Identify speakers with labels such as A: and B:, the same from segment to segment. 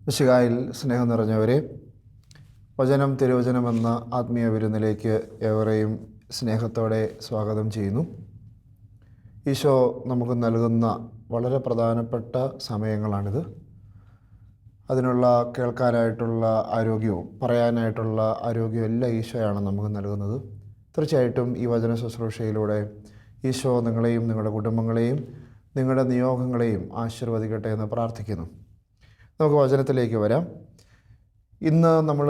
A: മിശിഹായിൽ സ്നേഹം നിറഞ്ഞവരെ, വചനം തിരുവചനം എന്ന ആത്മീയ വിരുന്നിലേക്ക് ഏവരെയും സ്നേഹത്തോടെ സ്വാഗതം ചെയ്യുന്നു. ഈശോ നമുക്ക് നൽകുന്ന വളരെ പ്രധാനപ്പെട്ട സമയങ്ങളാണിത്. അതിനുള്ള കേൾക്കാനായിട്ടുള്ള ആരോഗ്യവും പറയാനായിട്ടുള്ള ആരോഗ്യവും എല്ലാം ഈശോയാണ് നമുക്ക് നൽകുന്നത്. തീർച്ചയായിട്ടും ഈ വചന ശുശ്രൂഷയിലൂടെ ഈശോ നിങ്ങളെയും നിങ്ങളുടെ കുടുംബങ്ങളെയും നിങ്ങളുടെ നിയോഗങ്ങളെയും ആശീർവദിക്കട്ടെ എന്ന് പ്രാർത്ഥിക്കുന്നു. നമുക്ക് വചനത്തിലേക്ക് വരാം. ഇന്ന് നമ്മൾ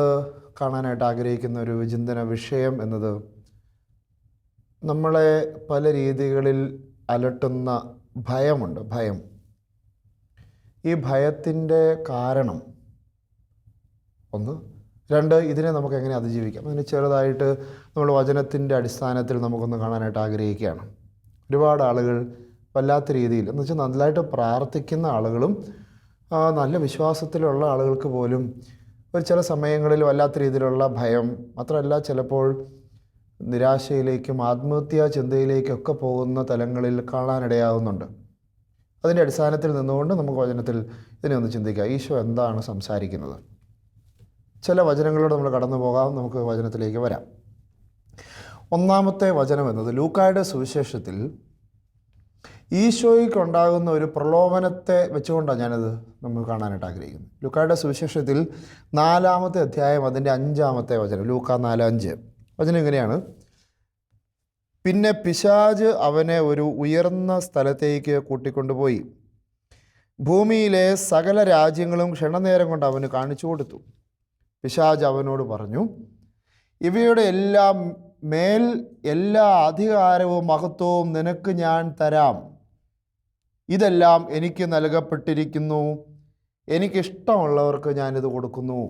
A: കാണാനായിട്ട് ആഗ്രഹിക്കുന്ന ഒരു വിചിന്തന വിഷയം എന്നത് നമ്മളെ പല രീതികളിൽ അലട്ടുന്ന ഭയമുണ്ട്. ഈ ഭയത്തിൻ്റെ കാരണം ഒന്ന്. രണ്ട്, ഇതിനെ നമുക്ക് എങ്ങനെ അതിജീവിക്കാം. അതിന് ചെറുതായിട്ട് നമ്മൾ വചനത്തിൻ്റെ അടിസ്ഥാനത്തിൽ നമുക്കൊന്ന് കാണാനായിട്ട് ആഗ്രഹിക്കുകയാണ്. ഒരുപാട് ആളുകൾ വല്ലാത്ത രീതിയിൽ എന്ന് വെച്ചാൽ നല്ലതായിട്ട് പ്രാർത്ഥിക്കുന്ന ആളുകളും നല്ല വിശ്വാസത്തിലുള്ള ആളുകൾക്ക് പോലും ചില സമയങ്ങളിൽ വല്ലാത്ത രീതിയിലുള്ള ഭയം, മാത്രമല്ല ചിലപ്പോൾ നിരാശയിലേക്കും ആത്മഹത്യാ ചിന്തയിലേക്കൊക്കെ പോകുന്ന തലങ്ങളിൽ കാണാനിടയാകുന്നുണ്ട്. അതിൻ്റെ അടിസ്ഥാനത്തിൽ നിന്നുകൊണ്ട് നമുക്ക് വചനത്തിൽ ഇതിനെ ഒന്ന് ചിന്തിക്കാം. ഈശോ എന്താണ് സംസാരിക്കുന്നത്? ചില വചനങ്ങളോട് നമ്മൾ കടന്നു പോകാം. നമുക്ക് വചനത്തിലേക്ക് വരാം. ഒന്നാമത്തെ വചനം എന്നത് ലൂക്കായുടെ സുവിശേഷത്തിൽ ഈശോയ്ക്കുണ്ടാകുന്ന ഒരു പ്രലോഭനത്തെ വെച്ചുകൊണ്ടാണ് ഞാനത് നമ്മൾ കാണാനായിട്ട് ആഗ്രഹിക്കുന്നത്. ലൂക്കായുടെ സുവിശേഷത്തിൽ 4-ാമത്തെ അധ്യായം അതിൻ്റെ 5-ാമത്തെ വചനം, ലൂക്ക 4:5 വചനം ഇങ്ങനെയാണ്: പിന്നെ പിശാച് അവനെ ഒരു ഉയർന്ന സ്ഥലത്തേക്ക് കൂട്ടിക്കൊണ്ടുപോയി ഭൂമിയിലെ സകല രാജ്യങ്ങളും ക്ഷണനേരം കൊണ്ട് അവന് കാണിച്ചു കൊടുത്തു. പിശാച് അവനോട് പറഞ്ഞു, ഇവയുടെ എല്ലാം മേൽ എല്ലാ അധികാരവും മഹത്വവും നിനക്ക് ഞാൻ തരാം. ഇതെല്ലാം എനിക്ക് നൽകപ്പെട്ടിരിക്കുന്നു. എനിക്കിഷ്ടമുള്ളവർക്ക് ഞാനിത് കൊടുക്കുന്നു.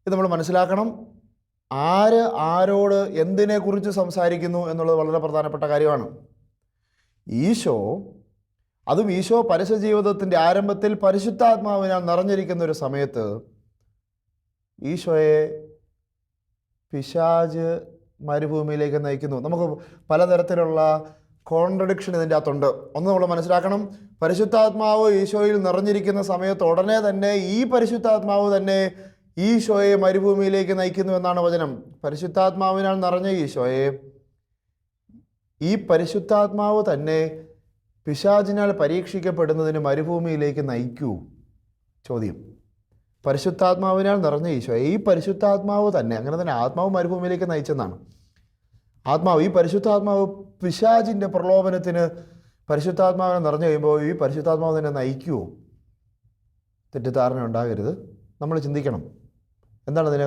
A: ഇത് നമ്മൾ മനസ്സിലാക്കണം. ആര് ആരോട് എന്തിനെക്കുറിച്ച് സംസാരിക്കുന്നു എന്നുള്ളത് വളരെ പ്രധാനപ്പെട്ട കാര്യമാണ്. ഈശോ, അതും ഈശോ പരസ്യ ജീവിതത്തിൻ്റെ ആരംഭത്തിൽ പരിശുദ്ധാത്മാവിനാൽ നിറഞ്ഞിരിക്കുന്ന ഒരു സമയത്ത് ഈശോയെ പിശാച് മരുഭൂമിയിലേക്ക് നയിക്കുന്നു. നമുക്ക് പലതരത്തിലുള്ള കോൺട്രഡിക്ഷൻ ഇതിൻ്റെ അകത്തുണ്ട്. ഒന്ന് നമ്മൾ മനസ്സിലാക്കണം, പരിശുദ്ധാത്മാവ് ഈശോയിൽ നിറഞ്ഞിരിക്കുന്ന സമയത്ത് ഉടനെ തന്നെ ഈ പരിശുദ്ധാത്മാവ് തന്നെ ഈശോയെ മരുഭൂമിയിലേക്ക് നയിക്കുന്നു എന്നാണ് വചനം. പരിശുദ്ധാത്മാവിനാൽ നിറഞ്ഞ ഈശോയെ ഈ പരിശുദ്ധാത്മാവ് തന്നെ പിശാചിനാൽ പരീക്ഷിക്കപ്പെടുന്നതിന് മരുഭൂമിയിലേക്ക് നയിക്കൂ. ചോദ്യം: പരിശുദ്ധാത്മാവിനാൽ നിറഞ്ഞ ഈശോയെ ഈ പരിശുദ്ധാത്മാവ് തന്നെ, അങ്ങനെ തന്നെ ആത്മാവ് മരുഭൂമിയിലേക്ക് നയിച്ചെന്നാണ്. ആത്മാവ്, ഈ പരിശുദ്ധാത്മാവ് പിശാചിൻ്റെ പ്രലോഭനത്തിന് പരിശുദ്ധാത്മാവിനെ നിറഞ്ഞു കഴിയുമ്പോൾ ഈ പരിശുദ്ധാത്മാവ് തന്നെ നയിക്കുമോ? തെറ്റിദ്ധാരണ ഉണ്ടാകരുത്. നമ്മൾ ചിന്തിക്കണം, എന്താണ് അതിന്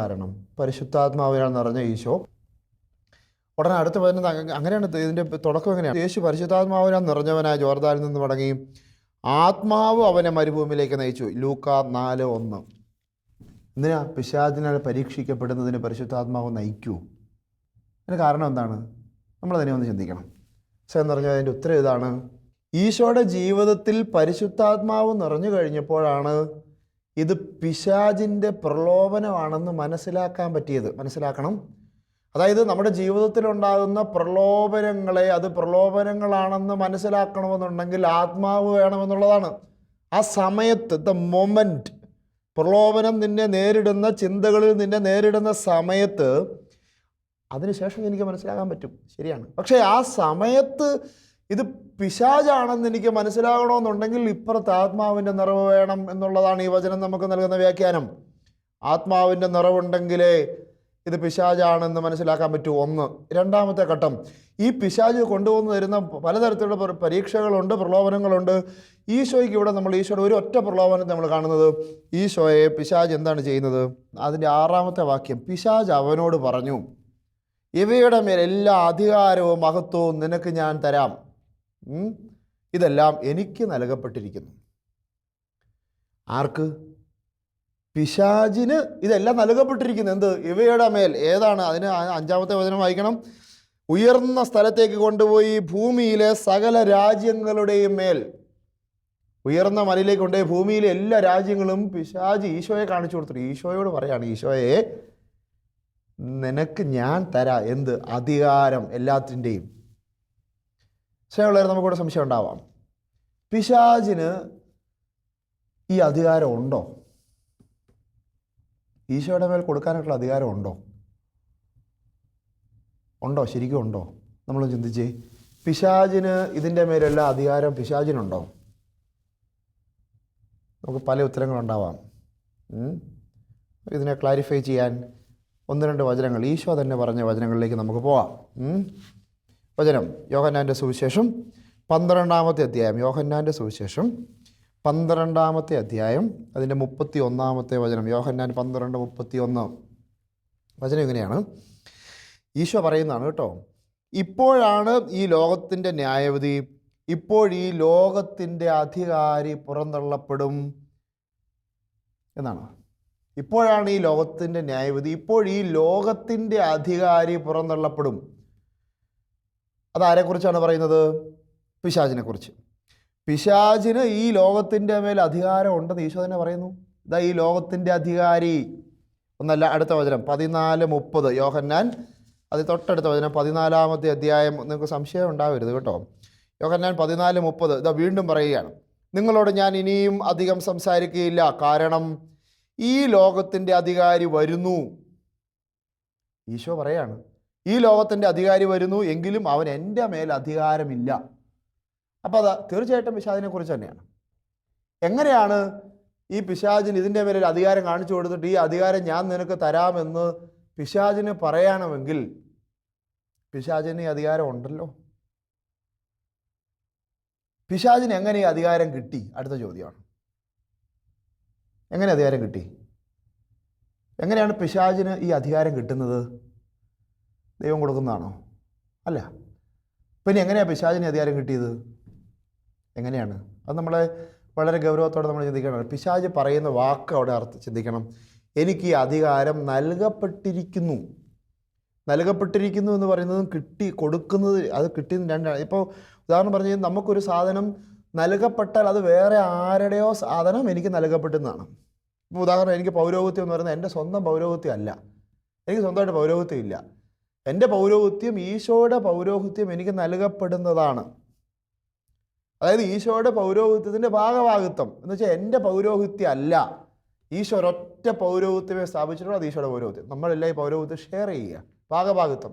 A: കാരണം? പരിശുദ്ധാത്മാവിനാൽ നിറഞ്ഞ ഈശോ ഉടനെ അടുത്ത് വരുന്നത് അങ്ങനെയാണ്. ഇതിൻ്റെ തുടക്കം എങ്ങനെയാണ്? യേശു പരിശുദ്ധാത്മാവിനാൽ നിറഞ്ഞവനായ ജോർദാനിൽ നിന്ന് മടങ്ങി ആത്മാവ് അവനെ മരുഭൂമിയിലേക്ക് നയിച്ചു. ലൂക്ക 4:1. എന്തിനാ പിശാചിനാൽ പരീക്ഷിക്കപ്പെടുന്നതിന് പരിശുദ്ധാത്മാവ് നയിക്കൂ? അതിന് കാരണം എന്താണ്? നമ്മളതിനെ ഒന്ന് ചിന്തിക്കണം. എന്ന് പറഞ്ഞാൽ അതിൻ്റെ ഉത്തരം ഇതാണ്: ഈശോയുടെ ജീവിതത്തിൽ പരിശുദ്ധാത്മാവ് നിറഞ്ഞു കഴിഞ്ഞപ്പോഴാണ് ഇത് പിശാചിൻ്റെ പ്രലോഭനമാണെന്ന് മനസ്സിലാക്കാൻ പറ്റിയത്. മനസ്സിലാക്കണം. അതായത് നമ്മുടെ ജീവിതത്തിലുണ്ടാകുന്ന പ്രലോഭനങ്ങളെ അത് പ്രലോഭനങ്ങളാണെന്ന് മനസ്സിലാക്കണമെന്നുണ്ടെങ്കിൽ ആത്മാവ് വേണമെന്നുള്ളതാണ്. ആ സമയത്ത്, ദ മൊമെൻറ്റ്, പ്രലോഭനം നിന്നെ നേരിടുന്ന, ചിന്തകളിൽ നിന്നെ നേരിടുന്ന സമയത്ത് അതിനുശേഷം എനിക്ക് മനസ്സിലാക്കാൻ പറ്റും, ശരിയാണ്. പക്ഷേ ആ സമയത്ത് ഇത് പിശാചാണെന്ന് എനിക്ക് മനസ്സിലാകണമെന്നുണ്ടെങ്കിൽ ഇപ്പുറത്ത് ആത്മാവിൻ്റെ നിറവ് വേണം എന്നുള്ളതാണ് ഈ വചനം നമുക്ക് നൽകുന്ന വ്യാഖ്യാനം. ആത്മാവിൻ്റെ നിറവുണ്ടെങ്കിലേ ഇത് പിശാചാണെന്ന് മനസ്സിലാക്കാൻ പറ്റൂ. ഒന്ന്. രണ്ടാമത്തെ ഘട്ടം, ഈ പിശാച് കൊണ്ടുവന്ന് തരുന്ന പലതരത്തിലുള്ള പരീക്ഷകളുണ്ട്, പ്രലോഭനങ്ങളുണ്ട്. ഈശോയ്ക്ക് ഇവിടെ നമ്മൾ ഈശോയുടെ ഒരു ഒറ്റ പ്രലോഭനത്തെ നമ്മൾ കാണുന്നത്. ഈശോയെ പിശാച് എന്താണ് ചെയ്യുന്നത്? അതിൻ്റെ 6-ാമത്തെ വാക്യം, പിശാച് അവനോട് പറഞ്ഞു, ഇവയുടെ മേൽ എല്ലാ അധികാരവും മഹത്വവും നിനക്ക് ഞാൻ തരാം. ഇതെല്ലാം എനിക്ക് നൽകപ്പെട്ടിരിക്കുന്നു. ആർക്ക്? പിശാചിന് ഇതെല്ലാം നൽകപ്പെട്ടിരിക്കുന്നു. എന്ത്? ഇവയുടെ മേൽ. ഏതാണ്? അതിന് 5-ാമത്തെ വചനം വായിക്കണം. ഉയർന്ന സ്ഥലത്തേക്ക് കൊണ്ടുപോയി ഭൂമിയിലെ സകല രാജ്യങ്ങളുടെയും മേൽ. ഉയർന്ന മലയിലേക്ക് കൊണ്ടുപോയി ഭൂമിയിലെ എല്ലാ രാജ്യങ്ങളും പിശാച് ഈശോയെ കാണിച്ചു കൊടുത്തു. ഈശോയോട് പറയാണ്, ഈശോയെ നിനക്ക് ഞാൻ തരാം. എന്ത്? അധികാരം എല്ലാത്തിൻ്റെയും. സ്നേഹമുള്ളവരെ, നമുക്കിവിടെ സംശയം ഉണ്ടാവാം. പിശാചിന് ഈ അധികാരം ഉണ്ടോ? ഈശോയുടെ മേൽ കൊടുക്കാനായിട്ടുള്ള അധികാരം ഉണ്ടോ? ഉണ്ടോ? ശരിക്കും ഉണ്ടോ? നമ്മൾ ചിന്തിച്ചേ. പിശാചിന് ഇതിൻ്റെ മേലെല്ലാം അധികാരം പിശാചിനുണ്ടോ? നമുക്ക് പല ഉത്തരങ്ങളുണ്ടാവാം. ഇതിനെ ക്ലാരിഫൈ ചെയ്യാൻ 1-2 വചനങ്ങൾ, ഈശോ തന്നെ പറഞ്ഞ വചനങ്ങളിലേക്ക് നമുക്ക് പോവാം. വചനം യോഹന്നാൻ്റെ സുവിശേഷം 12-ാമത്തെ അധ്യായം. യോഹന്നാൻ്റെ സുവിശേഷം 12-ാമത്തെ അധ്യായം, അതിൻ്റെ 31-ാമത്തെ വചനം. യോഹന്നാൻ 12:31 വചനം ഇങ്ങനെയാണ്. ഈശോ പറയുന്നതാണ് കേട്ടോ. ഇപ്പോഴാണ് ഈ ലോകത്തിൻ്റെ ന്യായവിധി, ഇപ്പോൾ ഈ ലോകത്തിൻ്റെ അധികാരി പുറന്തള്ളപ്പെടും എന്നാണ്. ഇപ്പോഴാണ് ഈ ലോകത്തിൻ്റെ ന്യായവിധി, ഇപ്പോൾ ഈ ലോകത്തിൻ്റെ അധികാരി പുറന്തള്ളപ്പെടും. അതാരെക്കുറിച്ചാണ് പറയുന്നത്? പിശാചിനെ കുറിച്ച്. പിശാചിന് ഈ ലോകത്തിൻ്റെ മേൽ അധികാരം ഉണ്ടെന്ന് ഈശോ തന്നെ പറയുന്നു. ഇതാ ഈ ലോകത്തിൻ്റെ അധികാരി. ഒന്നല്ല, അടുത്ത വചനം 14:30 യോഹന്നാൻ, അത് തൊട്ടടുത്ത വചനം 14-ാമത്തെ അധ്യായം. നിങ്ങൾക്ക് സംശയം ഉണ്ടാവരുത് കേട്ടോ. യോഹന്നാൻ 14:30 ഇതാ വീണ്ടും പറയുകയാണ്. നിങ്ങളോട് ഞാൻ ഇനിയും അധികം സംസാരിക്കുകയില്ല, കാരണം ഈ ലോകത്തിൻ്റെ അധികാരി വരുന്നു. ഈശോ പറയാണ്, ഈ ലോകത്തിൻ്റെ അധികാരി വരുന്നു, എങ്കിലും അവൻ എൻ്റെ മേൽ അധികാരമില്ല. അപ്പോൾ അതാ തീർച്ചയായിട്ടും പിശാചിനെ കുറിച്ച് തന്നെയാണ്. എങ്ങനെയാണ് ഈ പിശാചിന് ഇതിൻ്റെ മേലൊരു അധികാരം കാണിച്ചു കൊടുത്തിട്ട് ഈ അധികാരം ഞാൻ നിനക്ക് തരാമെന്ന് പിശാചിന് പറയണമെങ്കിൽ പിശാചിന് ഈ അധികാരം ഉണ്ടല്ലോ. പിശാചിന് എങ്ങനെ ഈ അധികാരം കിട്ടി? അടുത്ത ചോദ്യമാണ്. എങ്ങനെ അധികാരം കിട്ടി? എങ്ങനെയാണ് പിശാചിന് ഈ അധികാരം കിട്ടുന്നത്? ദൈവം കൊടുക്കുന്നതാണോ? അല്ല. പിന്നെ എങ്ങനെയാണ് പിശാചിന് അധികാരം കിട്ടിയത്? എങ്ങനെയാണ്? അത് നമ്മളെ വളരെ ഗൗരവത്തോടെ നമ്മൾ ചിന്തിക്കണം. പിശാച് പറയുന്ന വാക്ക് അവിടെ ചിന്തിക്കണം. എനിക്ക് ഈ അധികാരം നൽകപ്പെട്ടിരിക്കുന്നു. നൽകപ്പെട്ടിരിക്കുന്നു എന്ന് പറയുന്നതും കൊടുക്കുന്നത്, അത് കിട്ടിയത് രണ്ടാണ്. ഇപ്പോൾ ഉദാഹരണം പറഞ്ഞു കഴിഞ്ഞാൽ നമുക്കൊരു സാധനം നൽകപ്പെട്ടാൽ അത് വേറെ ആരുടെയോ സാധനം എനിക്ക് നൽകപ്പെട്ടെന്നാണ്. ഇപ്പോൾ ഉദാഹരണം, എനിക്ക് പൗരോഹിത്യം എന്ന് പറയുന്നത് എൻ്റെ സ്വന്തം പൗരോഹിത്യം അല്ല. എനിക്ക് സ്വന്തമായിട്ട് പൗരോഹിത്യം ഇല്ല. എൻ്റെ പൗരോഹിത്യം ഈശോയുടെ പൗരോഹിത്യം എനിക്ക് നൽകപ്പെടുന്നതാണ്. അതായത് ഈശോയുടെ പൗരോഹിത്യത്തിൻ്റെ ഭാഗഭാഗിത്വം എന്ന് വെച്ചാൽ എൻ്റെ പൗരോഹിത്യം അല്ല. ഈശോ ഒരൊറ്റ പൗരോഹിത്യമേ സ്ഥാപിച്ചിട്ടുള്ളൂ, അത് ഈശോയുടെ പൗരോഹിത്യം. നമ്മളെല്ലാം ഈ പൗരോഹിത്യം ഷെയർ ചെയ്യുക, ഭാഗഭാഗിത്വം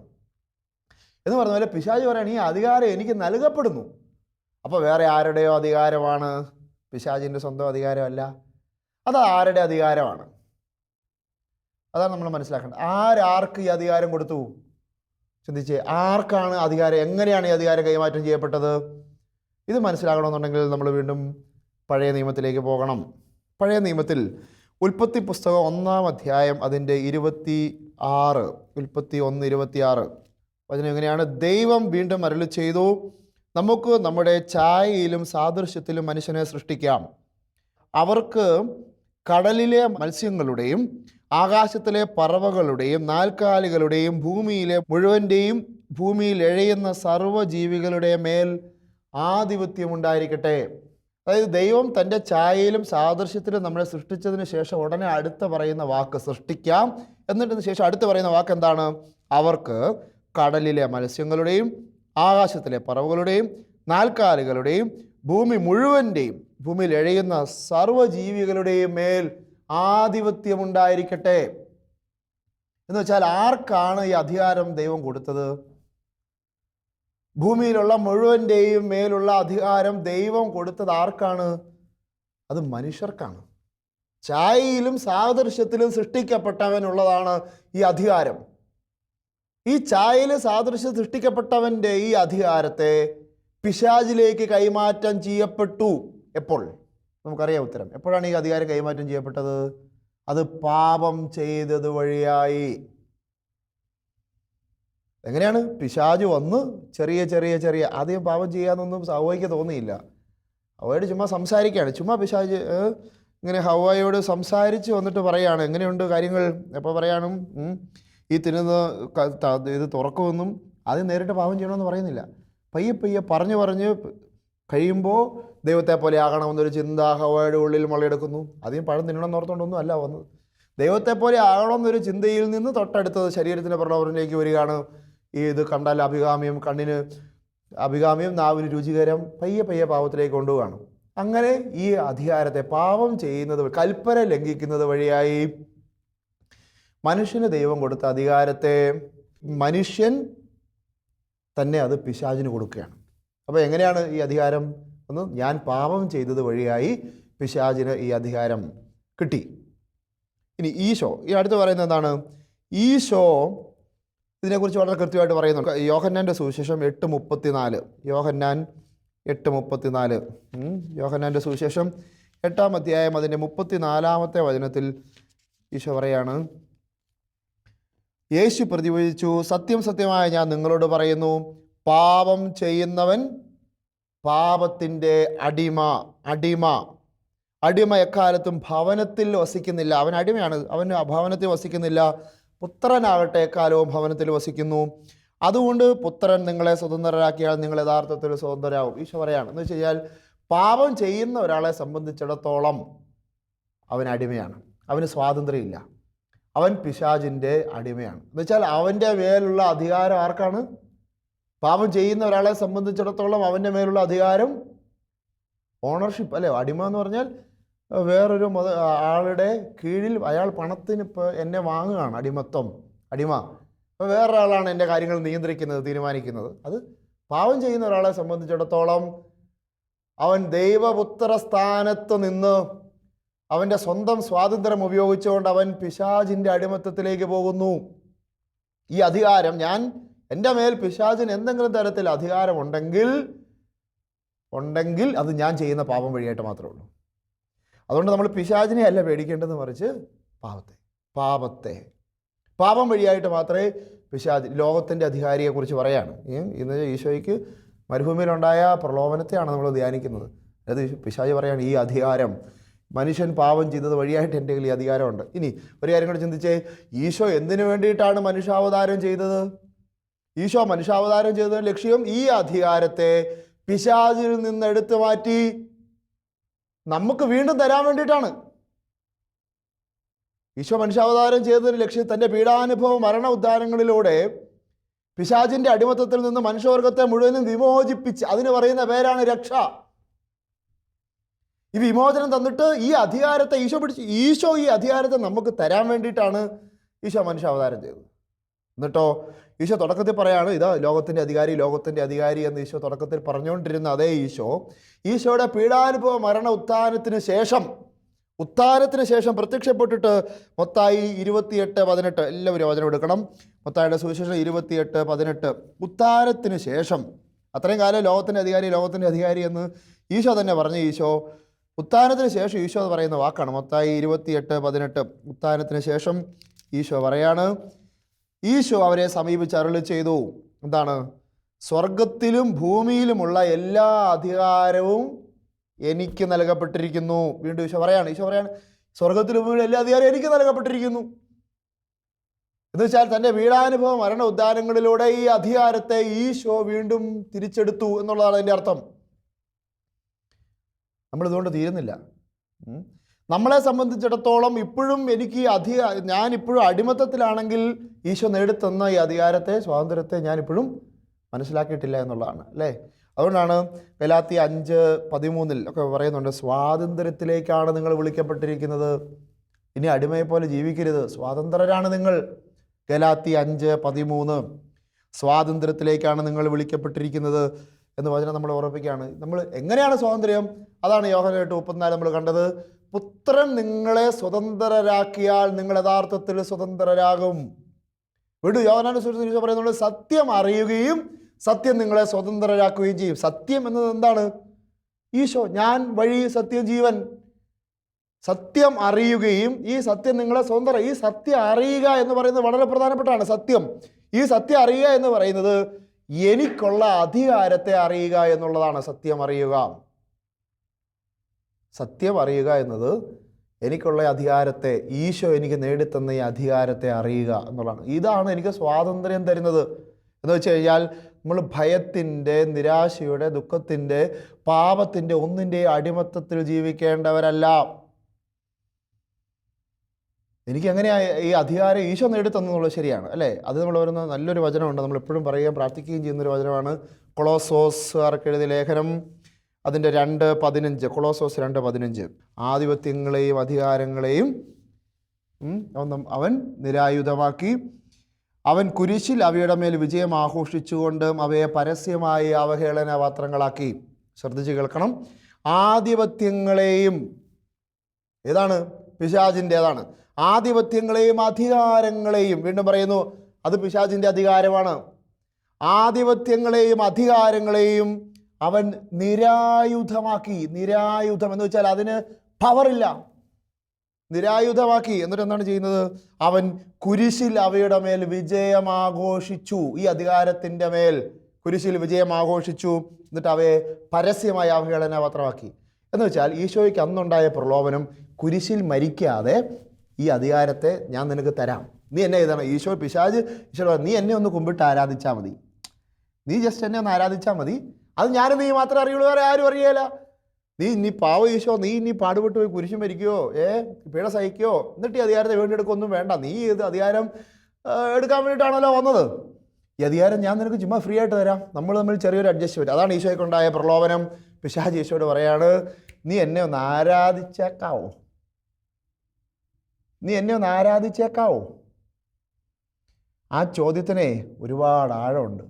A: എന്ന് പറഞ്ഞ പോലെ പിശാച് പറയുകയാണ്, ഈ അധികാരം എനിക്ക് നൽകപ്പെടുന്നു. അപ്പോൾ വേറെ ആരുടെയോ അധികാരമാണ്, പിശാചിൻ്റെ സ്വന്തം അധികാരമല്ല. അത് ആരുടെ അധികാരമാണ്? അതാണ് നമ്മൾ മനസ്സിലാക്കേണ്ടത്. ആർക്ക് ഈ അധികാരം കൊടുത്തു? ചിന്തിച്ച്, ആർക്കാണ് അധികാരം? എങ്ങനെയാണ് ഈ അധികാരം കൈമാറ്റം ചെയ്യപ്പെട്ടത്? ഇത് മനസ്സിലാക്കണമെന്നുണ്ടെങ്കിൽ നമ്മൾ വീണ്ടും പഴയ നിയമത്തിലേക്ക് പോകണം. പഴയ നിയമത്തിൽ ഉൽപ്പത്തി പുസ്തകം 1-ാം അധ്യായം, അതിൻ്റെ 26, ഉൽപ്പത്തി 1:26 വചനം എങ്ങനെയാണ്? ദൈവം വീണ്ടും അരുളി ചെയ്തു, നമുക്ക് നമ്മുടെ ഛായയിലും സാദൃശ്യത്തിലും മനുഷ്യനെ സൃഷ്ടിക്കാം. അവർക്ക് കടലിലെ മത്സ്യങ്ങളുടെയും ആകാശത്തിലെ പറവകളുടെയും നാൽക്കാലികളുടെയും ഭൂമിയിലെ മുഴുവൻ്റെയും ഭൂമിയിൽ എഴയുന്ന സർവ്വജീവികളുടെ മേൽ ആധിപത്യമുണ്ടായിരിക്കട്ടെ. അതായത് ദൈവം തൻ്റെ ഛായയിലും സാദൃശ്യത്തിലും നമ്മളെ സൃഷ്ടിച്ചതിന് ശേഷം ഉടനെ അടുത്ത് പറയുന്ന വാക്ക് സൃഷ്ടിക്കാം. എന്നിട്ടതിന് ശേഷം അടുത്ത് പറയുന്ന വാക്ക് എന്താണ്? അവർക്ക് കടലിലെ മത്സ്യങ്ങളുടെയും ആകാശത്തിലെ പറവകളുടെയും നാൽക്കാലികളുടെയും ഭൂമി മുഴുവൻ്റെയും ഭൂമിയിൽ എഴയുന്ന സർവ്വജീവികളുടെയും മേൽ ആധിപത്യമുണ്ടായിരിക്കട്ടെ. എന്ന് വെച്ചാൽ ആർക്കാണ് ഈ അധികാരം ദൈവം കൊടുത്തത്? ഭൂമിയിലുള്ള മുഴുവൻ്റെയും മേലുള്ള അധികാരം ദൈവം കൊടുത്തത് ആർക്കാണ്? അത് മനുഷ്യർക്കാണ്. ഛായയിലും സാദൃശ്യത്തിലും സൃഷ്ടിക്കപ്പെട്ടവനുള്ളതാണ് ഈ അധികാരം. ഈ ഛായയിലും സാദൃശ്യം സൃഷ്ടിക്കപ്പെട്ടവൻ്റെ ഈ അധികാരത്തെ പിശാചിലേക്ക് കൈമാറ്റം ചെയ്യപ്പെട്ടു. എപ്പോൾ? നമുക്കറിയാം ഉത്തരം. എപ്പോഴാണ് ഈ അധികാരം കൈമാറ്റം ചെയ്യപ്പെട്ടത്? അത് പാപം ചെയ്തത് വഴിയായി. എങ്ങനെയാണ്? പിശാച് വന്ന് ചെറിയ ആദ്യം പാപം ചെയ്യാമെന്നൊന്നും ഹവ്വയ്ക്ക് തോന്നിയില്ല. ഹവ്വയോട് ചുമ്മാ സംസാരിക്കുകയാണ്. ചുമ്മാ പിശാച് ഇങ്ങനെ ഹവ്വയോട് സംസാരിച്ച് വന്നിട്ട് പറയുകയാണ്, എങ്ങനെയുണ്ട് കാര്യങ്ങൾ? അപ്പോൾ പറയാനും ഈ ഇത് തുറക്കുമെന്നും ആദ്യം നേരിട്ട് പാപം ചെയ്യണമെന്ന് പറയുന്നില്ല. പയ്യെ പറഞ്ഞ് കഴിയുമ്പോൾ ദൈവത്തെ പോലെ ആകണമെന്നൊരു ചിന്ത ഹവ്വയുടെ ഉള്ളിൽ മുളയെടുക്കുന്നു. ആദ്യം പഴം തിന്നണമെന്ന് ഓർത്തുകൊണ്ടൊന്നും അല്ല വന്നത്. ദൈവത്തെ പോലെ ആകണമെന്നൊരു ചിന്തയിൽ നിന്ന് തൊട്ടടുത്തത് ശരീരത്തിൻ്റെ പ്രലോഭനത്തിലേക്ക് വരികയാണ്. ഇത് കണ്ടാൽ അഭികാമ്യം, കണ്ണിന് അഭികാമ്യം, നാവിന് രുചികരം, പയ്യെ പയ്യെ പാപത്തിലേക്ക് കൊണ്ടുപോവാണ്. അങ്ങനെ ഈ അധികാരത്തെ പാപം ചെയ്യുന്നത്, കൽപ്പന ലംഘിക്കുന്നത് വഴിയായി മനുഷ്യന് ദൈവം കൊടുത്ത അധികാരത്തെ മനുഷ്യൻ തന്നെ അത് പിശാചിന് കൊടുക്കുകയാണ്. അപ്പോൾ എങ്ങനെയാണ് ഈ അധികാരം? ഒന്ന്, ഞാൻ പാപം ചെയ്തത് വഴിയായി പിശാചിന് ഈ അധികാരം കിട്ടി. ഇനി ഈശോ ഈ അടുത്ത് പറയുന്നത് എന്താണ്? ഈശോ ഇതിനെക്കുറിച്ച് വളരെ കൃത്യമായിട്ട് പറയുന്നുണ്ട്. യോഹന്നാൻ്റെ സുവിശേഷം 8:34. യോഹന്നാൻ 8:34. യോഹന്നാൻ്റെ സുവിശേഷം 8-ാം അധ്യായം അതിൻ്റെ 34-ാമത്തെ വചനത്തിൽ ഈശോ പറയാണ്, യേശു പ്രതിവചിച്ചു, സത്യം സത്യമായ ഞാൻ നിങ്ങളോട് പറയുന്നു, പാപം ചെയ്യുന്നവൻ പാപത്തിൻ്റെ അടിമ എക്കാലത്തും ഭവനത്തിൽ വസിക്കുന്നില്ല. അവൻ അടിമയാണ്, അവൻ ഭവനത്തിൽ വസിക്കുന്നില്ല. പുത്രനാകട്ടെ എക്കാലവും ഭവനത്തിൽ വസിക്കുന്നു. അതുകൊണ്ട് പുത്രൻ നിങ്ങളെ സ്വതന്ത്രരാക്കിയാൽ നിങ്ങൾ യഥാർത്ഥത്തിൽ സ്വതന്ത്രരാകും. ഈശോ പറയാണ്, എന്ന് വെച്ച് കഴിഞ്ഞാൽ പാപം ചെയ്യുന്ന ഒരാളെ സംബന്ധിച്ചിടത്തോളം അവൻ അടിമയാണ്, അവന് സ്വാതന്ത്ര്യമില്ല, അവൻ പിശാചിൻ്റെ അടിമയാണ്. എന്ന് വെച്ചാൽ അവൻ്റെ മേലുള്ള അധികാരം ആർക്കാണ്? പാപം ചെയ്യുന്ന ഒരാളെ സംബന്ധിച്ചിടത്തോളം അവൻ്റെ മേലുള്ള അധികാരം ഓണർഷിപ്പ് അല്ലേ. അടിമ എന്ന് പറഞ്ഞാൽ വേറൊരു ആളുടെ കീഴിൽ അയാൾ പണത്തിന് ഇപ്പോൾ എന്നെ വാങ്ങുകയാണ്, അടിമ. അപ്പോൾ വേറൊരാളാണ് എൻ്റെ കാര്യങ്ങൾ നിയന്ത്രിക്കുന്നത്, തീരുമാനിക്കുന്നത്. അത് പാപം ചെയ്യുന്ന ഒരാളെ സംബന്ധിച്ചിടത്തോളം അവൻ ദൈവപുത്ര സ്ഥാനത്ത് നിന്ന് അവൻ്റെ സ്വന്തം സ്വാതന്ത്ര്യം ഉപയോഗിച്ചുകൊണ്ട് അവൻ പിശാചിൻ്റെ അടിമത്തത്തിലേക്ക് പോകുന്നു. ഈ അധികാരം എൻ്റെ മേൽ പിശാചിന് എന്തെങ്കിലും തരത്തിൽ അധികാരമുണ്ടെങ്കിൽ അത് ഞാൻ ചെയ്യുന്ന പാപം വഴിയായിട്ട് മാത്രമേ ഉള്ളൂ. അതുകൊണ്ട് നമ്മൾ പിശാചിനെ അല്ല പേടിക്കേണ്ടതെന്ന്, മറിച്ച് പാപം വഴിയായിട്ട് മാത്രമേ ലോകത്തിൻ്റെ അധികാരിയെക്കുറിച്ച് പറയാണ്. ഇന്ന് ഈശോയ്ക്ക് മരുഭൂമിയിലുണ്ടായ പ്രലോഭനത്തെയാണ് നമ്മൾ ധ്യാനിക്കുന്നത്. അത് പിശാച് പറയാണ്, ഈ അധികാരം മനുഷ്യൻ പാപം ചെയ്തത് വഴിയായിട്ട് എൻ്റെ കയ്യിൽ ഈ അധികാരമുണ്ട്. ഇനി ഒരു കാര്യം കൂടെ ചിന്തിച്ചേ, ഈശോ എന്തിനു വേണ്ടിയിട്ടാണ് മനുഷ്യാവതാരം ചെയ്തത്? ഈശോ മനുഷ്യാവതാരം ചെയ്തതിൻ്റെ ലക്ഷ്യം ഈ അധികാരത്തെ പിശാചിൽ നിന്ന് എടുത്തു മാറ്റി നമുക്ക് വീണ്ടും തരാൻ വേണ്ടിയിട്ടാണ്. ഈശോ മനുഷ്യാവതാരം ചെയ്തതിന് ലക്ഷ്യം തൻ്റെ പീഡാനുഭവ മരണ ഉദ്ധാനങ്ങളിലൂടെ പിശാചിൻ്റെ അടിമത്തത്തിൽ നിന്ന് മനുഷ്യവർഗത്തെ മുഴുവനും വിമോചിപ്പിച്ച്, അതിന് പറയുന്ന പേരാണ് രക്ഷ. ഈ വിമോചനം തന്നിട്ട് ഈ അധികാരത്തെ ഈശോ ഈ അധികാരത്തെ നമുക്ക് തരാൻ വേണ്ടിയിട്ടാണ് ഈശോ മനുഷ്യാവതാരം ചെയ്തത്. എന്നിട്ടോ ഈശോ തുടക്കത്തിൽ പറയാണ്, ഇതാ ലോകത്തിൻ്റെ അധികാരി എന്ന് ഈശോ തുടക്കത്തിൽ പറഞ്ഞുകൊണ്ടിരുന്ന അതേ ഈശോയുടെ പീഡാനുഭവ മരണ ഉത്ഥാനത്തിന് ശേഷം പ്രത്യക്ഷപ്പെട്ടിട്ട് മത്തായി 28:18, എല്ലാവരും വചനം എടുക്കണം. മത്തായിയുടെ സുവിശേഷം 28:18. ഉത്ഥാനത്തിന് ശേഷം, അത്രയും കാലം ലോകത്തിൻ്റെ അധികാരി എന്ന് ഈശോ തന്നെ പറഞ്ഞ ഉത്ഥാനത്തിന് ശേഷം ഈശോ പറയുന്ന വാക്കാണ് മത്തായി 28:18. ഉത്ഥാനത്തിന് ശേഷം ഈശോ പറയാണ്, ഈശോ അവരെ സമീപിച്ച് അരുളി ചെയ്തു, എന്താണ്? സ്വർഗത്തിലും ഭൂമിയിലുമുള്ള എല്ലാ അധികാരവും എനിക്ക് നൽകപ്പെട്ടിരിക്കുന്നു. വീണ്ടും ഈശോ പറയാണ് സ്വർഗത്തിലും ഭൂമിയിലും എല്ലാ അധികാരവും എനിക്ക് നൽകപ്പെട്ടിരിക്കുന്നു. എന്ന് വെച്ചാൽ തൻ്റെ പീഡാനുഭവ മരണ ഉദ്ധാനങ്ങളിലൂടെ ഈ അധികാരത്തെ ഈശോ വീണ്ടും തിരിച്ചെടുത്തു എന്നുള്ളതാണ് അതിൻ്റെ അർത്ഥം. നമ്മളിതുകൊണ്ട് തീരുന്നില്ല. നമ്മളെ സംബന്ധിച്ചിടത്തോളം ഇപ്പോഴും ഞാനിപ്പോഴും അടിമത്തത്തിലാണെങ്കിൽ ഈശോ നേടിത്തന്ന ഈ അധികാരത്തെ, സ്വാതന്ത്ര്യത്തെ ഞാനിപ്പോഴും മനസ്സിലാക്കിയിട്ടില്ല എന്നുള്ളതാണ് അല്ലേ. അതുകൊണ്ടാണ് ഗലാത്യ 5:13 ഒക്കെ പറയുന്നുണ്ട്, സ്വാതന്ത്ര്യത്തിലേക്കാണ് നിങ്ങൾ വിളിക്കപ്പെട്ടിരിക്കുന്നത്, ഇനി അടിമയെപ്പോലെ ജീവിക്കരുത്, സ്വതന്ത്രരാണ് നിങ്ങൾ. ഗലാത്യ 5:13 സ്വാതന്ത്ര്യത്തിലേക്കാണ് നിങ്ങൾ വിളിക്കപ്പെട്ടിരിക്കുന്നത് എന്ന് വചനം നമ്മൾ ഓർമ്മിപ്പിക്കുകയാണ്. നമ്മൾ എങ്ങനെയാണ് സ്വാതന്ത്ര്യം? അതാണ് യോഹന്നാൻ 8:34 നമ്മൾ കണ്ടത്. പുത്രൻ നിങ്ങളെ സ്വതന്ത്രരാക്കിയാൽ നിങ്ങൾ യഥാർത്ഥത്തിൽ സ്വതന്ത്രരാകും. വീണ്ടും യോഹന്നാന്റെ സുവിശേഷത്തിൽ പറയുന്നത്, സത്യം അറിയുകയും സത്യം നിങ്ങളെ സ്വതന്ത്രരാക്കുകയും ചെയ്യും. സത്യം എന്നത് എന്താണ്? ഈശോ, ഞാൻ വഴി സത്യം ജീവൻ. സത്യം അറിയുകയും ഈ സത്യം നിങ്ങളെ സ്വതന്ത്രം. ഈ സത്യം അറിയുക എന്ന് പറയുന്നത് വളരെ പ്രധാനപ്പെട്ടാണ്. ഈ സത്യം അറിയുക എന്ന് പറയുന്നത് എനിക്കുള്ള അധികാരത്തെ അറിയുക എന്നുള്ളതാണ്. സത്യം അറിയുക എന്നത് എനിക്കുള്ള അധികാരത്തെ, ഈശോ എനിക്ക് നേടിത്തന്ന ഈ അധികാരത്തെ അറിയുക എന്നുള്ളതാണ്. ഇതാണ് എനിക്ക് സ്വാതന്ത്ര്യം തരുന്നത്. എന്ന് വെച്ച് കഴിഞ്ഞാൽ നമ്മൾ ഭയത്തിൻ്റെ, നിരാശയുടെ, ദുഃഖത്തിൻ്റെ, പാപത്തിൻ്റെ ഒന്നിൻ്റെ അടിമത്തത്തിൽ ജീവിക്കേണ്ടവരല്ല. എനിക്കെങ്ങനെയാ ഈ അധികാരം ഈശോ നേടിത്തന്നുള്ളത്? ശരിയാണ് അല്ലേ? അത് നമ്മൾ വരുന്ന നല്ലൊരു വചനമുണ്ട്, നമ്മൾ എപ്പോഴും പറയുകയും പ്രാർത്ഥിക്കുകയും ചെയ്യുന്നൊരു വചനമാണ്, കൊളോസോസുകാർക്ക് എഴുതിയ ലേഖനം അതിൻ്റെ 2:15, കൊളോസോസ് 2:15, ആധിപത്യങ്ങളെയും അധികാരങ്ങളെയും അവൻ നിരായുധമാക്കി, അവൻ കുരിശിൽ അവയുടെ മേൽ വിജയം ആഘോഷിച്ചുകൊണ്ട് അവയെ പരസ്യമായി അവഹേളന പാത്രങ്ങളാക്കി. ശ്രദ്ധിച്ച് കേൾക്കണം. ആധിപത്യങ്ങളെയും, ഏതാണ്? പിശാചിൻ്റേതാണ്. ആധിപത്യങ്ങളെയും അധികാരങ്ങളെയും, വീണ്ടും പറയുന്നു, അത് പിശാചിൻ്റെ അധികാരമാണ്. ആധിപത്യങ്ങളെയും അധികാരങ്ങളെയും അവൻ നിരായുധമാക്കി. നിരായുധം എന്ന് വെച്ചാൽ അതിന് പവറില്ല. നിരായുധമാക്കി. എന്നിട്ട് എന്താണ് ചെയ്യുന്നത്? അവൻ കുരിശിൽ അവയുടെ മേൽ വിജയം ആഘോഷിച്ചു. ഈ അധികാരത്തിൻ്റെ മേൽ കുരിശിൽ വിജയം ആഘോഷിച്ചു. എന്നിട്ട് അവയെ പരസ്യമായി അവഹേളന പാത്രമാക്കി. എന്ന് വെച്ചാൽ ഈശോയ്ക്ക് അന്നുണ്ടായ പ്രലോഭനം, കുരിശിൽ മരിക്കാതെ ഈ അധികാരത്തെ ഞാൻ നിനക്ക് തരാം, നീ എന്നെ ഇതാണ്. പിശാച് ഈശോ നീ എന്നെ ഒന്ന് കുമ്പിട്ട് ആരാധിച്ചാൽ മതി, നീ ജസ്റ്റ് എന്നെ ഒന്ന് ആരാധിച്ചാൽ മതി, അത് ഞാനും നീ മാത്രമേ അറിയുള്ളൂ, വേറെ ആരും അറിയേല. നീ പാവ ഈശോ, നീ ഇനി പാടുപെട്ട് പോയി കുരിശ് മരിക്കുകയോ പിഴ സഹിക്കുകയോ എന്നിട്ട് ഈ അധികാരത്തെ വീണ്ടെടുക്കൊന്നും വേണ്ട. നീ ഇത് അധികാരം എടുക്കാൻ വേണ്ടിയിട്ടാണല്ലോ വന്നത്. ഈ അധികാരം ഞാൻ നിനക്ക് ചുമ്മാ ഫ്രീ ആയിട്ട് തരാം, നമ്മൾ തമ്മിൽ ചെറിയൊരു അഡ്ജസ്റ്റ്മെൻറ്റ്. അതാണ് ഈശോയ്ക്കുണ്ടായ പ്രലോഭനം. പിശാച് ഈശോയോട് പറയാണ്, നീ എന്നെ ഒന്ന് ആരാധിച്ചേക്കാവോ? നീ എന്നെ ഒന്ന് ആരാധിച്ചേക്കാവോ? ആ ചോദ്യത്തിനെ ഒരുപാട് ആഴമുണ്ട്.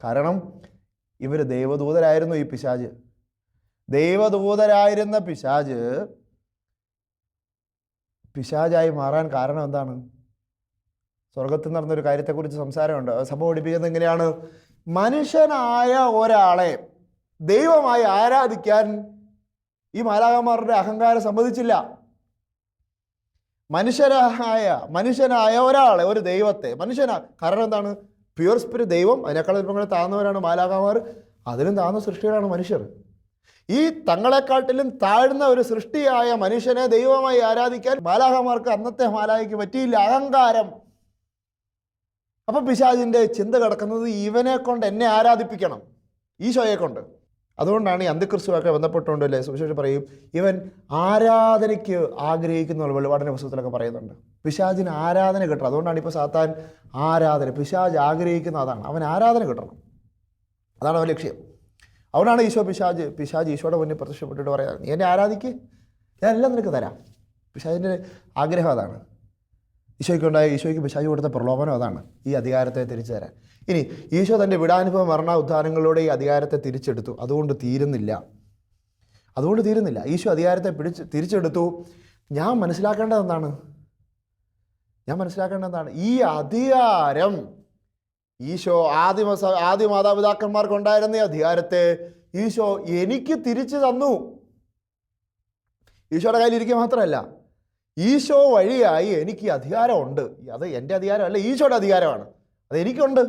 A: കാരണം ഇവർ ദൈവദൂതരായിരുന്നു. ഈ പിശാച് ദൈവദൂതരായിരുന്ന പിശാചായി മാറാൻ കാരണം എന്താണ്? സ്വർഗത്തിൽ നടന്നൊരു കാര്യത്തെക്കുറിച്ച് സംസാരമുണ്ട്. സഭ പഠിപ്പിക്കുന്നത് എങ്ങനെയാണ്? മനുഷ്യനായ ഒരാളെ ദൈവമായി ആരാധിക്കാൻ ഈ മാലാഖമാരുടെ അഹങ്കാരം സമ്മതിച്ചില്ല. മനുഷ്യനായ ഒരാളെ, ഒരു ദൈവത്തെ കാരണം എന്താണ്? പ്യുവർ സ്പിരിറ്റ് ദൈവം, അതിനേക്കാൾ ഇപ്പം താഴ്ന്നവരാണ് മാലാഖമാർ, അതിലും താഴ്ന്ന സൃഷ്ടികളാണ് മനുഷ്യർ. ഈ തങ്ങളെക്കാട്ടിലും താഴ്ന്ന ഒരു സൃഷ്ടിയായ മനുഷ്യനെ ദൈവമായി ആരാധിക്കാൻ മാലാഖമാർക്ക്, അന്നത്തെ മാലാഖയ്ക്ക് പറ്റിയില്ല. അഹങ്കാരം. അപ്പം പിശാചിൻ്റെ ചിന്ത കിടക്കുന്നത് ഇവനെ കൊണ്ട് എന്നെ ആരാധിപ്പിക്കണം, ഈശോയെ കൊണ്ട്. അതുകൊണ്ടാണ് ഈ അന്ത്യക്രിസ്തുവൊക്കെ ബന്ധപ്പെട്ടുകൊണ്ടല്ലേ സുവിശേഷം പറയും, ഇവൻ ആരാധനയ്ക്ക് ആഗ്രഹിക്കുന്ന വെളിപാടിൻ്റെ പുസ്തകത്തിലൊക്കെ പറയുന്നുണ്ട്. പിശാചിന് ആരാധന കിട്ടണം. അതുകൊണ്ടാണ് ഇപ്പോൾ സാത്താൻ ആരാധന, പിശാച് ആഗ്രഹിക്കുന്ന അതാണ്, അവൻ ആരാധന കിട്ടണം, അതാണ് അവൻ ലക്ഷ്യം. അതുകൊണ്ടാണ് പിശാച് ഈശോയുടെ മുന്നിൽ പ്രത്യക്ഷപ്പെട്ടിട്ട് പറയാം, നീ എന്നെ ആരാധിക്ക്, ഞാൻ എല്ലാം നിനക്ക് തരാം. പിശാചിൻ്റെ ആഗ്രഹം അതാണ്. ഈശോയ്ക്ക് പിശാച് കൊടുത്ത പ്രലോഭനം അതാണ്, ഈ അധികാരത്തെ തിരിച്ചു തരാൻ. ഇനി ഈശോ തൻ്റെ വിടാനുഭവ മരണ ഉദ്ധാനങ്ങളിലൂടെ ഈ അധികാരത്തെ തിരിച്ചെടുത്തു. അതുകൊണ്ട് തീരുന്നില്ല. ഈശോ അധികാരത്തെ തിരിച്ചെടുത്തു. ഞാൻ മനസ്സിലാക്കേണ്ടത് എന്താണ്? ഈ അധികാരം ഈശോ ആദ്യ മാതാപിതാക്കന്മാർക്കുണ്ടായിരുന്ന ഈ അധികാരത്തെ ഈശോ എനിക്ക് തിരിച്ചു തന്നു. ഈശോയുടെ കയ്യിലിരിക്കുക മാത്രമല്ല, ഈശോ വഴിയായി എനിക്ക് അധികാരമുണ്ട്. അത് എൻ്റെ അധികാരമല്ല, ഈശോയുടെ അധികാരമാണ്. അത് എനിക്കുണ്ട്.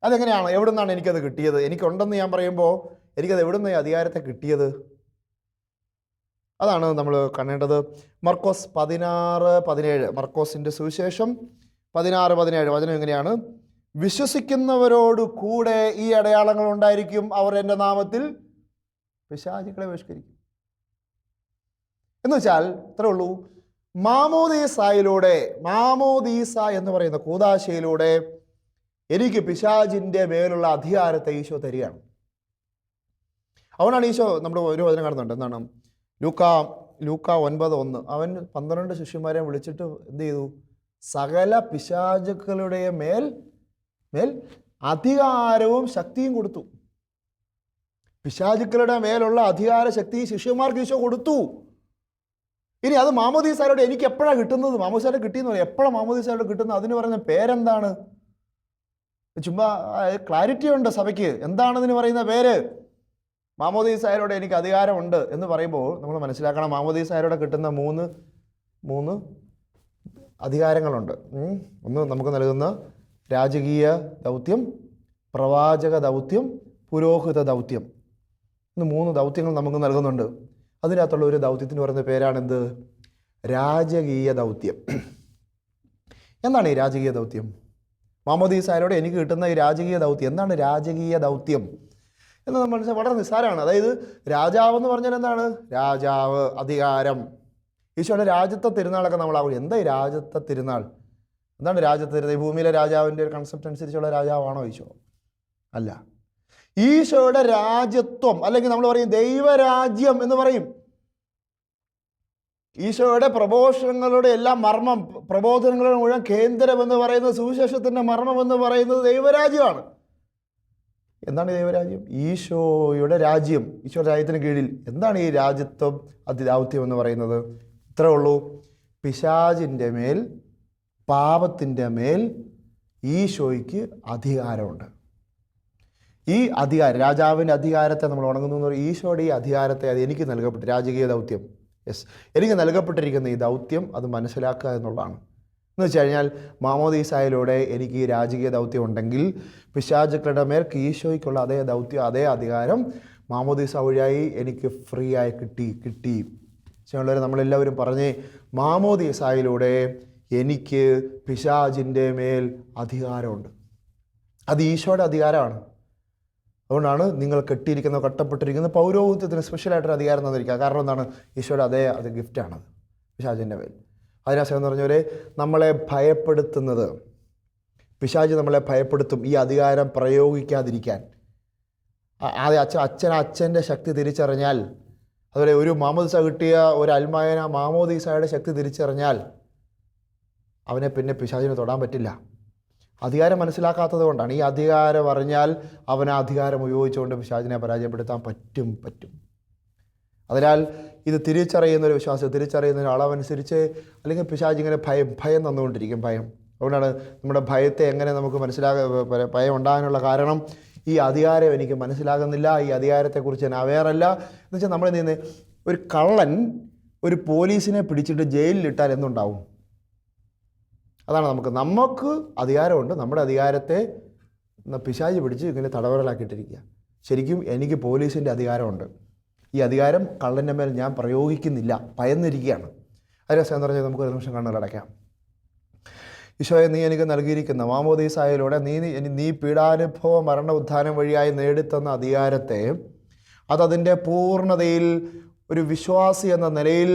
A: അതെങ്ങനെയാണ്? എവിടെ നിന്നാണ് എനിക്കത് കിട്ടിയത്? എനിക്കുണ്ടെന്ന് ഞാൻ പറയുമ്പോൾ എനിക്കത് എവിടെ നിന്ന് അധികാരത്തെ കിട്ടിയത്? അതാണ് നമ്മൾ കാണേണ്ടത്. മർക്കോസ് 16:17, മർക്കോസിൻ്റെ സുവിശേഷം 16:17 വചനം എങ്ങനെയാണ്? വിശ്വസിക്കുന്നവരോട് കൂടെ ഈ അടയാളങ്ങൾ ഉണ്ടായിരിക്കും, അവർ എൻ്റെ നാമത്തിൽ പിശാചുക്കളെ ബഹിഷ്കരിക്കും. എന്ന് വെച്ചാൽ ഇത്രേ ഉള്ളൂ. മാമോദീസ എന്ന് പറയുന്ന കൂദാശയിലൂടെ എനിക്ക് പിശാചിൻ്റെ മേലുള്ള അധികാരത്തെ ഈശോ തരികയാണ്. അതുകൊണ്ടാണ് ഈശോ, നമ്മൾ ഒരു വചനം കാണുന്നുണ്ട്, എന്താണ്? ലൂക്കാ 9:1. അവൻ 12 ശിഷ്യന്മാരെ വിളിച്ചിട്ട് എന്ത് ചെയ്തു? സകല പിശാചുക്കളുടെ മേൽ അധികാരവും ശക്തിയും കൊടുത്തു. പിശാചുക്കളുടെ മേലുള്ള അധികാര ശക്തി ശിഷ്യന്മാർക്ക് ഈശോ കൊടുത്തു. ഇനി അത് മാമോദീസയിലൂടെ എനിക്ക് എപ്പോഴാണ് കിട്ടുന്നത്? മാമോദീസയിലൂടെ കിട്ടിയെന്ന് പറയും. എപ്പോഴാണ് മാമോദീസയിലൂടെ കിട്ടുന്നത്? അതിന് പറയുന്ന പേരെന്താണ്? ചുമ്മാ ക്ലാരിറ്റി ഉണ്ട് സഭയ്ക്ക്. എന്താണെന്ന് പറയുന്ന പേര്? മാമോദീസയിലൂടെ എനിക്ക് അധികാരമുണ്ട് എന്ന് പറയുമ്പോൾ നമ്മൾ മനസ്സിലാക്കണം, മാമോദീസയിലൂടെ കിട്ടുന്ന മൂന്ന് അധികാരങ്ങളുണ്ട്. ഒന്ന് നമുക്ക് നൽകുന്ന രാജകീയ ദൗത്യം, പ്രവാചക ദൗത്യം, പുരോഹിത ദൗത്യം. ഇന്ന് 3 ദൗത്യങ്ങൾ നമുക്ക് നൽകുന്നുണ്ട്. അതിനകത്തുള്ള ഒരു ദൗത്യത്തിന് പറയുന്ന പേരാണെന്ത്? രാജകീയ ദൗത്യം. എന്താണ് ഈ രാജകീയ ദൗത്യം? മാമോദീസയിലൂടെ എനിക്ക് കിട്ടുന്ന ഈ രാജകീയ ദൗത്യം എന്താണ്? രാജകീയ ദൗത്യം എന്ന് നമ്മൾ വളരെ നിസ്സാരമാണ്. അതായത് രാജാവെന്ന് പറഞ്ഞാൽ എന്താണ്? രാജാവ്, അധികാരം. ഈശോയുടെ രാജ്യത്തെ തിരുനാളൊക്കെ നമ്മൾ ആകും. എന്താ ഈ രാജ്യത്തെ തിരുനാൾ? എന്താണ് രാജ്യത്തെ തിരുനാൾ? ഈ ഭൂമിയിലെ രാജാവിൻ്റെ ഒരു കൺസെപ്റ്റ് അനുസരിച്ചുള്ള രാജാവാണോ ഈശോ? അല്ല. ഈശോയുടെ രാജ്യത്വം, അല്ലെങ്കിൽ നമ്മൾ പറയും ദൈവരാജ്യം എന്ന് പറയും. ഈശോയുടെ പ്രബോധനങ്ങളുടെ എല്ലാം മർമ്മം, പ്രബോധനങ്ങളുടെ മുഴുവൻ കേന്ദ്രമെന്ന് പറയുന്നത്, സുവിശേഷത്തിൻ്റെ മർമ്മം എന്ന് പറയുന്നത് ദൈവരാജ്യമാണ്. എന്താണ് ഈ ദൈവരാജ്യം? ഈശോയുടെ രാജ്യം, ഈശോയുടെ രാജ്യത്തിന് കീഴിൽ. എന്താണ് ഈ രാജ്യത്വം, ദൗത്യം എന്ന് പറയുന്നത്? ഇത്രേ ഉള്ളൂ. പിശാചിൻ്റെ മേൽ, പാപത്തിൻ്റെ മേൽ ഈശോയ്ക്ക് അധികാരമുണ്ട്. ഈ അധികാരം, രാജാവിൻ്റെ അധികാരത്തെ നമ്മൾ ഉണങ്ങുന്നു എന്ന് പറയും. ഈശോയുടെ ഈ അധികാരത്തെ, അത് എനിക്ക് നൽകപ്പെട്ട രാജകീയ ദൗത്യം, എനിക്ക് നൽകപ്പെട്ടിരിക്കുന്ന ഈ ദൗത്യം അത് മനസ്സിലാക്കുക എന്നുള്ളതാണ്. എന്ന് വെച്ച് കഴിഞ്ഞാൽ മാമോദീസായിലൂടെ എനിക്ക് ഈ രാജകീയ ദൗത്യം ഉണ്ടെങ്കിൽ പിശാചുക്കളുടെ മേൽ ഈശോയ്ക്കുള്ള അതേ ദൗത്യം, അതേ അധികാരം മാമോദീസ വഴിയായി എനിക്ക് ഫ്രീ ആയി കിട്ടി. ചിലവർ നമ്മളെല്ലാവരും പറഞ്ഞേ, മാമോദീസായിലൂടെ എനിക്ക് പിശാചിൻ്റെ മേൽ അധികാരമുണ്ട്. അത് ഈശോയുടെ അധികാരമാണ്. അതുകൊണ്ടാണ് നിങ്ങൾ കട്ടപ്പെട്ടിരിക്കുന്ന പൗരോഹിത്യത്തിന് സ്പെഷ്യലായിട്ടൊരു അധികാരം തന്നിരിക്കുക. കാരണം എന്താണ്? ഈശോയുടെ അത് ഗിഫ്റ്റാണത് പിശാചിൻ്റെ മേൽ. അതിനാശം എന്ന് പറഞ്ഞവരെ, നമ്മളെ ഭയപ്പെടുത്തുന്നത്, പിശാച് നമ്മളെ ഭയപ്പെടുത്തും ഈ അധികാരം പ്രയോഗിക്കാതിരിക്കാൻ. അച്ഛൻ്റെ ശക്തി തിരിച്ചറിഞ്ഞാൽ, അതുപോലെ ഒരു മാമോദീസ കിട്ടിയ ഒരു അൽമായന മാമോദീസയുടെ ശക്തി തിരിച്ചറിഞ്ഞാൽ അവനെ പിന്നെ പിശാചിന് തൊടാൻ പറ്റില്ല. അധികാരം മനസ്സിലാക്കാത്തത് കൊണ്ടാണ്. ഈ അധികാരം അറിഞ്ഞാൽ അവൻ ആ അധികാരം ഉപയോഗിച്ചുകൊണ്ട് പിശാചിനെ പരാജയപ്പെടുത്താൻ പറ്റും. അതിനാൽ ഇത് തിരിച്ചറിയുന്നൊരു വിശ്വാസം, തിരിച്ചറിയുന്ന അളവനുസരിച്ച്, അല്ലെങ്കിൽ പിശാച് ഇങ്ങനെ ഭയം തന്നുകൊണ്ടിരിക്കും. ഭയം. അതുകൊണ്ടാണ് നമ്മുടെ ഭയത്തെ എങ്ങനെ നമുക്ക് ഭയം ഉണ്ടാകാനുള്ള കാരണം, ഈ അധികാരം എനിക്ക് മനസ്സിലാകുന്നില്ല, ഈ അധികാരത്തെക്കുറിച്ച് ഞാൻ അവെയറല്ല. എന്ന് വെച്ചാൽ നമ്മൾ എന്ത് ചെയ്യുന്നത്, ഒരു കള്ളൻ ഒരു പോലീസിനെ പിടിച്ചിട്ട് ജയിലിലിട്ടാൽ എന്തുണ്ടാവും? അതാണ് നമുക്ക് അധികാരമുണ്ട്. നമ്മുടെ അധികാരത്തെ പിശാച് പിടിച്ച് ഇങ്ങനെ തടവറലാക്കിയിട്ടിരിക്കുക. ശരിക്കും എനിക്ക് പോലീസിൻ്റെ അധികാരമുണ്ട്. ഈ അധികാരം കള്ളൻ്റെ മേൽ ഞാൻ പ്രയോഗിക്കുന്നില്ല, ഭയന്നിരിക്കുകയാണ്. അതിരസം എന്ന് പറഞ്ഞാൽ നമുക്കൊരു നിമിഷം കണ്ണുകളടയ്ക്കാം. ഈശോയെ, നീ എനിക്ക് നൽകിയിരിക്കുന്ന മാമോദീസായിലൂടെ നീ പീഡാനുഭവ മരണ ഉത്ഥാനം വഴിയായി നേടിത്തന്ന അധികാരത്തെ, അതതിൻ്റെ പൂർണ്ണതയിൽ ഒരു വിശ്വാസി എന്ന നിലയിൽ,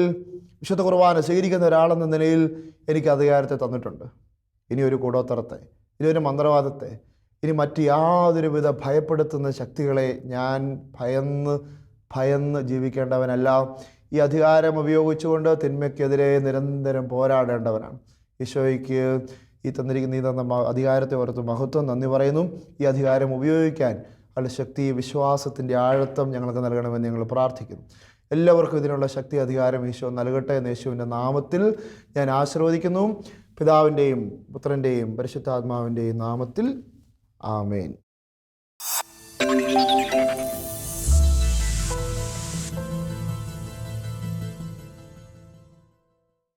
A: വിശുദ്ധ കുർബാന സ്വീകരിക്കുന്ന ഒരാളെന്ന നിലയിൽ എനിക്ക് അധികാരത്തെ തന്നിട്ടുണ്ട്. ഇനി ഒരു കൂടോത്തരത്തെ, ഇനി ഒരു മന്ത്രവാദത്തെ, ഇനി മറ്റ് യാതൊരുവിധ ഭയപ്പെടുത്തുന്ന ശക്തികളെ ഞാൻ ഭയന്ന് ജീവിക്കേണ്ടവനല്ല. ഈ അധികാരം ഉപയോഗിച്ചുകൊണ്ട് തിന്മയ്ക്കെതിരെ നിരന്തരം പോരാടേണ്ടവനാണ്. ഈശോയ്ക്ക് ഈ തന്ന അധികാരത്തെ ഓർത്ത് മഹത്വം നന്ദി പറയുന്നു. ഈ അധികാരം ഉപയോഗിക്കാൻ അതിൻ്റെ ശക്തി, വിശ്വാസത്തിൻ്റെ ആഴത്വം ഞങ്ങൾക്ക് നൽകണമെന്ന് ഞങ്ങൾ പ്രാർത്ഥിക്കുന്നു. എല്ലാവർക്കും ഇതിനുള്ള ശക്തി, അധികാരം ഈശോ നൽകട്ടെ എന്ന് യേശുവിൻ്റെ നാമത്തിൽ ഞാൻ ആശീർവദിക്കുന്നു. പിതാവിൻ്റെയും പുത്രൻ്റെയും പരിശുദ്ധാത്മാവിൻ്റെയും നാമത്തിൽ ആമേൻ.